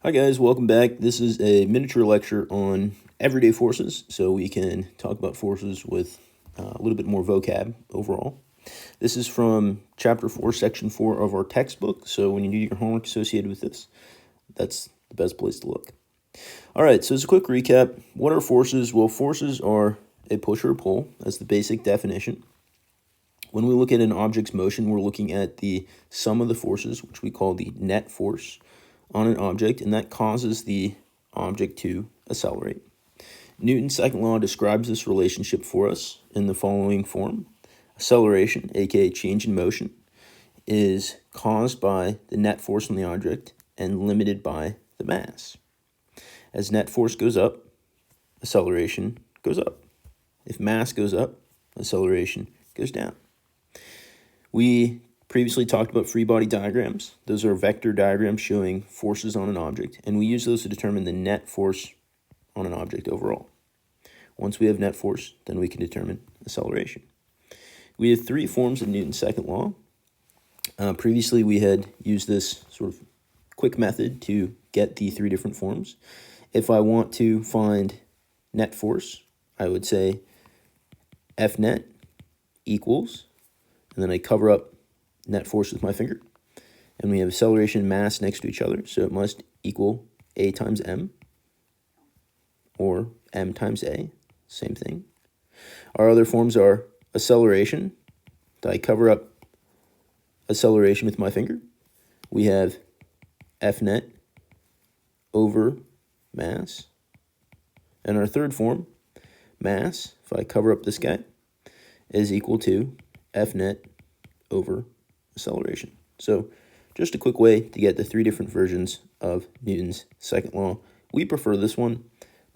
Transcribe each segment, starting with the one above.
Hi guys, welcome back. This is a miniature lecture on everyday forces, so we can talk about forces with a little bit more vocab overall. This is from Chapter 4, Section 4 of our textbook, so when you do your homework associated with this, that's the best place to look. All right, so as a quick recap, what are forces? Well, forces are a push or a pull. That's the basic definition. When we look at an object's motion, we're looking at the sum of the forces, which we call the net force on an object, and that causes the object to accelerate. Newton's second law describes this relationship for us in the following form. Acceleration, aka change in motion, is caused by the net force on the object and limited by the mass. As net force goes up, acceleration goes up. If mass goes up, acceleration goes down. We previously talked about free body diagrams. Those are vector diagrams showing forces on an object, and we use those to determine the net force on an object overall. Once we have net force, then we can determine acceleration. We have three forms of Newton's second law. Previously, we had used this sort of quick method to get the three different forms. If I want to find net force, I would say F net equals, and then I cover up net force with my finger, and we have acceleration and mass next to each other, so it must equal A times M, or M times A, same thing. Our other forms are acceleration. I cover up acceleration with my finger. We have F net over mass. And our third form, mass, if I cover up this guy, is equal to F net over acceleration. So just a quick way to get the three different versions of Newton's second law. We prefer this one,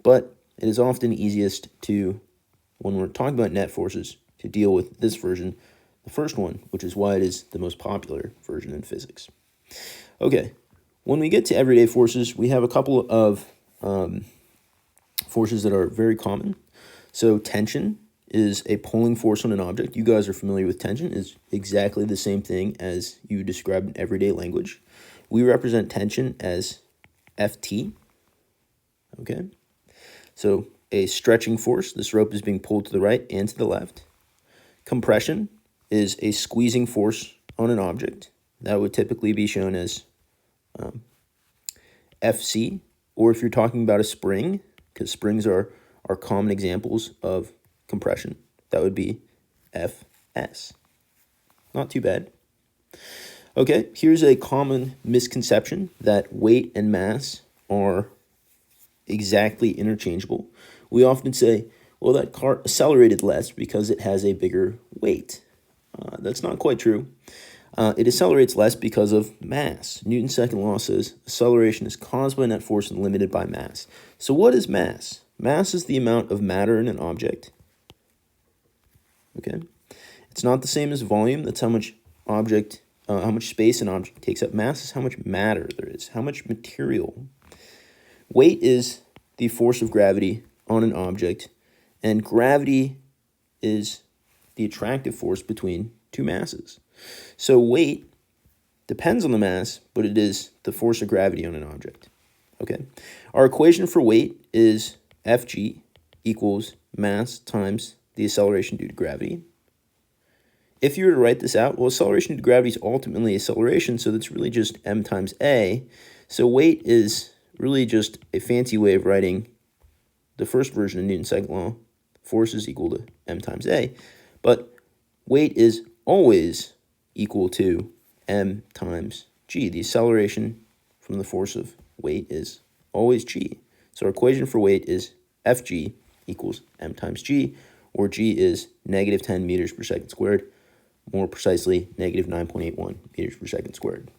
but it is often easiest to, when we're talking about net forces, to deal with this version, the first one, which is why it is the most popular version in physics. Okay, when we get to everyday forces, we have a couple of forces that are very common. So tension is a pulling force on an object. You guys are familiar with tension. It's exactly the same thing as you describe in everyday language. We represent tension as Ft. Okay, so a stretching force. This rope is being pulled to the right and to the left. Compression is a squeezing force on an object. That would typically be shown as Fc, or if you're talking about a spring, because springs are common examples of compression, that would be Fs. Not too bad. Okay, here's a common misconception that weight and mass are exactly interchangeable. We often say, well, that car accelerated less because it has a bigger weight. That's not quite true. It accelerates less because of mass. Newton's second law says acceleration is caused by net force and limited by mass. So what is mass? Mass is the amount of matter in an object. Okay, it's not the same as volume. That's how much space an object takes up. Mass is how much matter there is, how much material. Weight is the force of gravity on an object, and gravity is the attractive force between two masses. So weight depends on the mass, but it is the force of gravity on an object. Okay, our equation for weight is Fg equals mass times the acceleration due to gravity. If you were to write this out, well, acceleration due to gravity is ultimately acceleration, so that's really just m times a. So weight is really just a fancy way of writing the first version of Newton's second law. Force is equal to m times a, but weight is always equal to m times g. The acceleration from the force of weight is always g. So our equation for weight is Fg equals m times g, or g is negative 10 meters per second squared, more precisely negative 9.81 meters per second squared.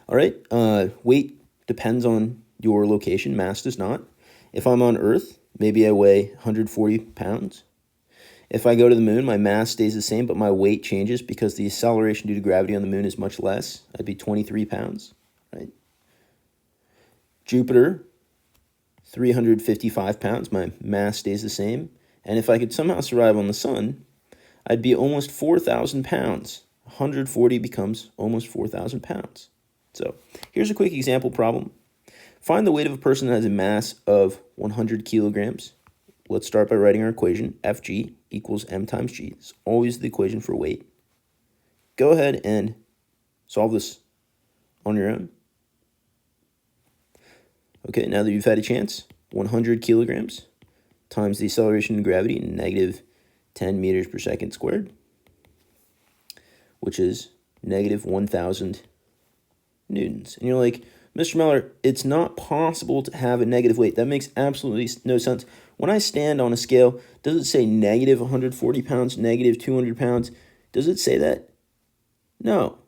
All right, weight depends on your location, mass does not. If I'm on Earth, maybe I weigh 140 pounds. If I go to the moon, my mass stays the same, but my weight changes because the acceleration due to gravity on the moon is much less. I'd be 23 pounds, right? Jupiter, 355 pounds, my mass stays the same. And if I could somehow survive on the sun, I'd be almost 4,000 pounds. 140 becomes almost 4,000 pounds. So here's a quick example problem. Find the weight of a person that has a mass of 100 kilograms. Let's start by writing our equation. Fg equals m times g. It's always the equation for weight. Go ahead and solve this on your own. Okay, now that you've had a chance, 100 kilograms times the acceleration of gravity, negative 10 meters per second squared, which is negative 1,000 newtons. And you're like, Mr. Mellor, it's not possible to have a negative weight. That makes absolutely no sense. When I stand on a scale, does it say negative 140 pounds, negative 200 pounds? Does it say that? No.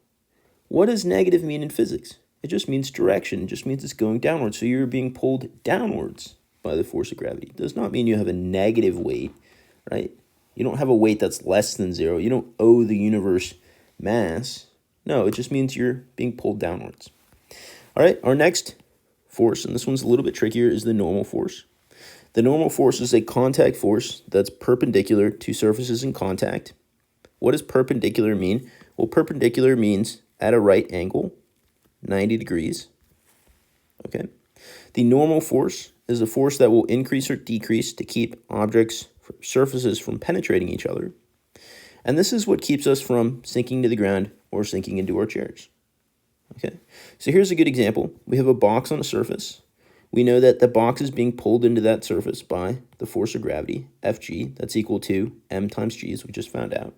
What does negative mean in physics? It just means direction. It just means it's going downwards. So you're being pulled downwards by the force of gravity. It does not mean you have a negative weight, right? You don't have a weight that's less than zero. You don't owe the universe mass. No, it just means you're being pulled downwards. All right, our next force, and this one's a little bit trickier, is the normal force. The normal force is a contact force that's perpendicular to surfaces in contact. What does perpendicular mean? Well, perpendicular means at a right angle, 90 degrees. Okay. The normal force is a force that will increase or decrease to keep objects, surfaces from penetrating each other. And this is what keeps us from sinking to the ground or sinking into our chairs. Okay. So here's a good example. We have a box on a surface. We know that the box is being pulled into that surface by the force of gravity, Fg, that's equal to m times g, as we just found out.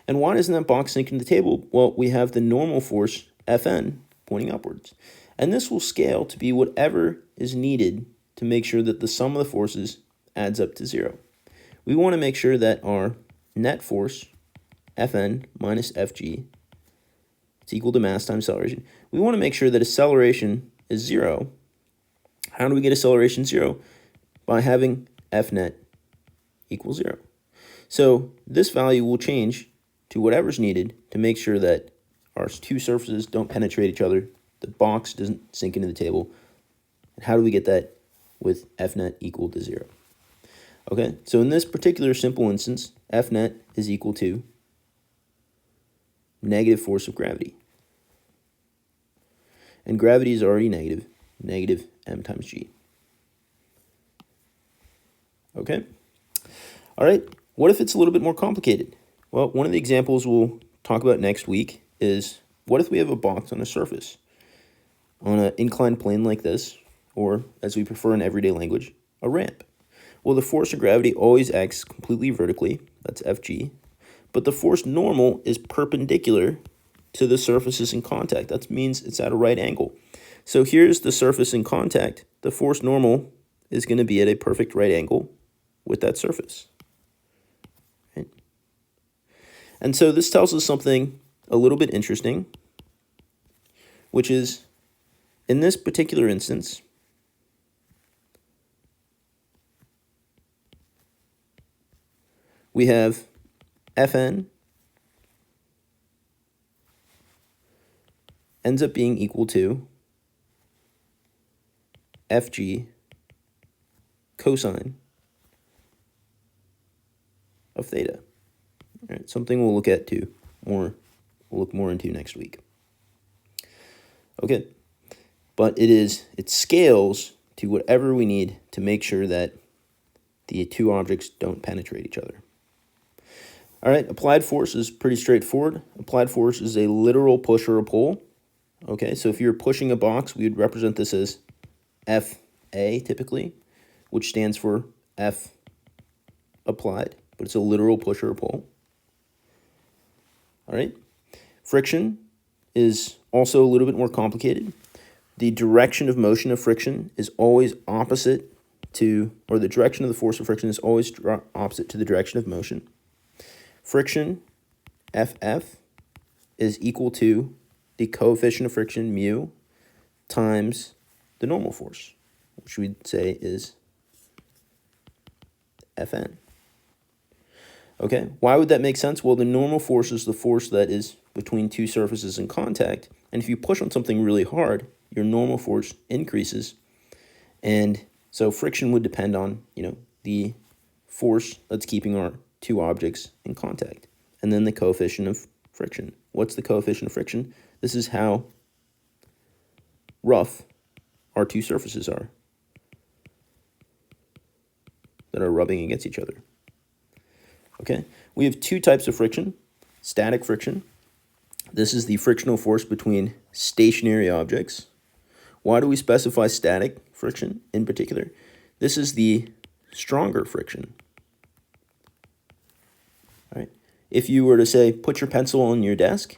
And why doesn't that box sink into the table? Well, we have the normal force, Fn, pointing upwards. And this will scale to be whatever is needed to make sure that the sum of the forces adds up to zero. We want to make sure that our net force, Fn minus Fg, is equal to mass times acceleration. We want to make sure that acceleration is zero. How do we get acceleration zero? By having Fnet equals zero. So this value will change to whatever's needed to make sure that our two surfaces don't penetrate each other, the box doesn't sink into the table. And how do we get that with Fnet equal to zero? Okay, so in this particular simple instance, Fnet is equal to negative force of gravity. And gravity is already negative, negative m times g. Okay? All right, what if it's a little bit more complicated? Well, one of the examples we'll talk about next week is, what if we have a box on a surface on an inclined plane like this, or as we prefer in everyday language, a ramp? Well, the force of gravity always acts completely vertically, that's Fg, but the force normal is perpendicular to the surfaces in contact. That means it's at a right angle. So here's the surface in contact. The force normal is going to be at a perfect right angle with that surface. Right? And so this tells us something a little bit interesting, which is, in this particular instance, we have Fn ends up being equal to Fg cosine of theta. All right, something we'll look at we'll look more into next week. Okay, but it scales to whatever we need to make sure that the two objects don't penetrate each other. All right, applied force is pretty straightforward. Applied force is a literal push or a pull. Okay, so if you're pushing a box, we would represent this as FA typically, which stands for F applied, but it's a literal push or a pull. All right, friction is also a little bit more complicated. The direction of motion of friction is always opposite to, or the direction of the force of friction is always opposite to the direction of motion. Friction, FF, is equal to the coefficient of friction, mu, times the normal force, which we'd say is Fn. Okay, why would that make sense? Well, the normal force is the force that is between two surfaces in contact, and if you push on something really hard, your normal force increases, and so friction would depend on, the force that's keeping our two objects in contact, and then the coefficient of What's the coefficient of friction? This is how rough our two surfaces are that are rubbing against each other. Okay, we have two types of friction. Static friction. This is the frictional force between stationary objects. Why do we specify static friction in particular? This is the stronger friction. All right. If you were to say, put your pencil on your desk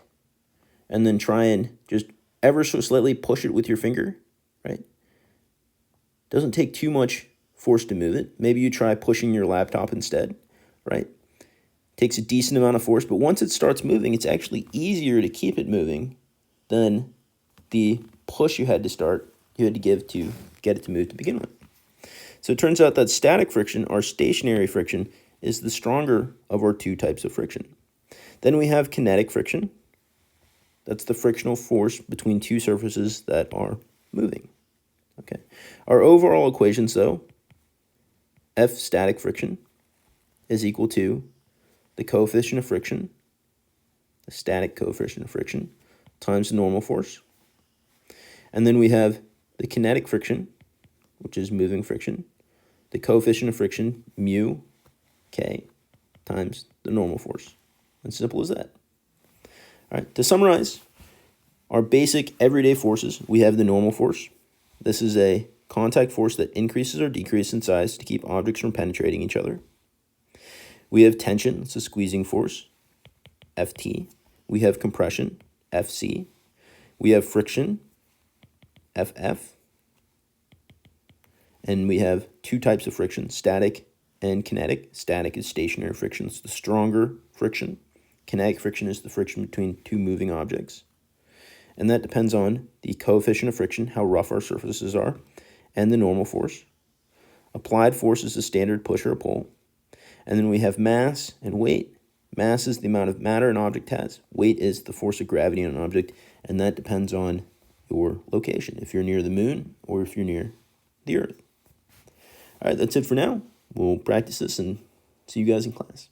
and then try and just ever so slightly push it with your finger, right? Doesn't take too much force to move it. Maybe you try pushing your laptop instead, right? Takes a decent amount of force, but once it starts moving, it's actually easier to keep it moving than the push you had to give to get it to move to begin with. So it turns out that static friction, or stationary friction, is the stronger of our two types of friction. Then we have kinetic friction. That's the frictional force between two surfaces that are moving. Okay. Our overall equations, though, F static friction is equal to the coefficient of friction, the static coefficient of friction, times the normal force. And then we have the kinetic friction, which is moving friction, the coefficient of friction, mu, k, times the normal force. As simple as that. All right, to summarize, our basic everyday forces, we have the normal force. This is a contact force that increases or decreases in size to keep objects from penetrating each other. We have tension, it's a squeezing force, Ft. We have compression, Fc. We have friction, Ff. And we have two types of friction, static and kinetic. Static is stationary friction, it's the stronger friction. Kinetic friction is the friction between two moving objects. And that depends on the coefficient of friction, how rough our surfaces are, and the normal force. Applied force is the standard push or pull. And then we have mass and weight. Mass is the amount of matter an object has. Weight is the force of gravity on an object, and that depends on your location, if you're near the moon or if you're near the earth. All right, that's it for now. We'll practice this and see you guys in class.